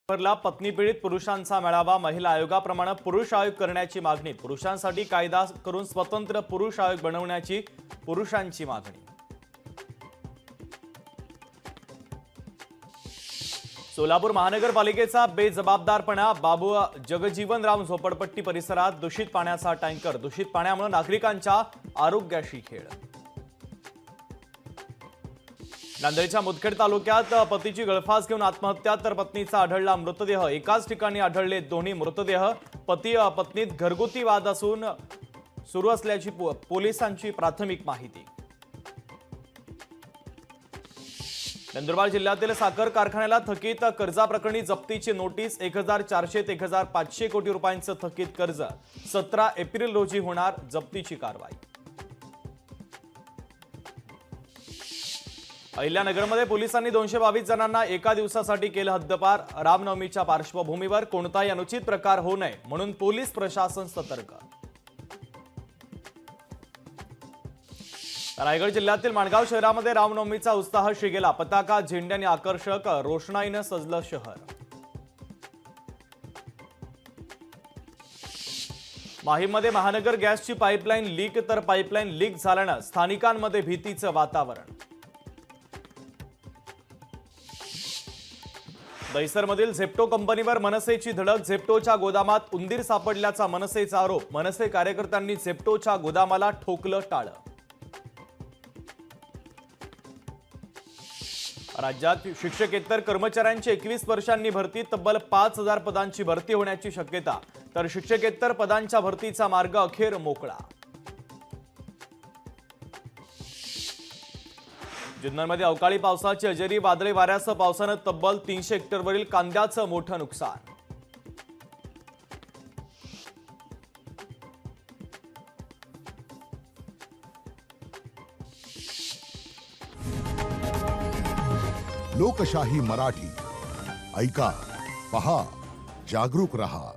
ला पत्नी पीडित पुरुषांचा मेळावा महिला आयोगाप्रमाणे पुरुष आयोग करण्याची मागणी पुरुषांसाठी कायदा करून स्वतंत्र पुरुष आयोग बनवण्याची पुरुषांची मागणी। सोलापूर महानगरपालिकेचा बेजबाबदारपणा बाबू जगजीवनराम झोपडपट्टी परिसरात दूषित पाण्याचा टँकर दूषित पाण्यामुळे नागरिकांच्या आरोग्याशी खेळ। नांदेडच्या मुदखेड तालुक्यात पतीची गळफास घेऊन आत्महत्या तर पत्नीचा आढळला मृतदेह। एकाच ठिकाणी आढळले दोन्ही मृतदेह। पती पत्नीत घरगुती वाद असून सुरू असल्याची पोलिसांची प्राथमिक माहिती। नंदुरबार जिल्ह्यातील साखर कारखान्याला थकीत कर्जाप्रकरणी जप्तीची नोटीस। 1400 ते 1500 कोटी रुपयांचं थकीत कर्ज। 17 एप्रिल रोजी होणार जप्तीची कारवाई। अहिल्यानगरमध्ये पोलिसांनी 222 जणांना एका दिवसासाठी केलं हद्दपार। रामनवमीच्या पार्श्वभूमीवर कोणताही अनुचित प्रकार होऊ नये म्हणून पोलीस प्रशासन सतर्क। रायगड जिल्ह्यातील माणगाव शहरामध्ये रामनवमीचा उत्साह शिगेला। पताका झेंड्याने आकर्षक रोषणाईने सजलं शहर। माहीममध्ये महानगर गॅसची पाईपलाईन लीक तर पाईपलाईन लीक झाल्यानं स्थानिकांमध्ये भीतीचं वातावरण। दहिसरमधील झेप्टो कंपनीवर मनसेची धडक। झेप्टोच्या गोदामात उंदीर सापडल्याचा मनसेचा आरोप। मनसे कार्यकर्त्यांनी झेप्टोच्या गोदामाला ठोकलं टाळं। राज्यात शिक्षकेतर कर्मचाऱ्यांची 21 वर्षांनी भरती। तब्बल 5000 पदांची भरती होण्याची शक्यता तर शिक्षकेतर पदांच्या भरतीचा मार्ग अखेर मोकळा। जुन्नरमध्ये अवकाळी पावसाची हजेरी। वादळी वाऱ्यासह पावसानं तब्बल 300 हेक्टरवरील कांद्याचं मोठं नुकसान। लोकशाही मराठी ऐका, पहा, जागरूक रहा।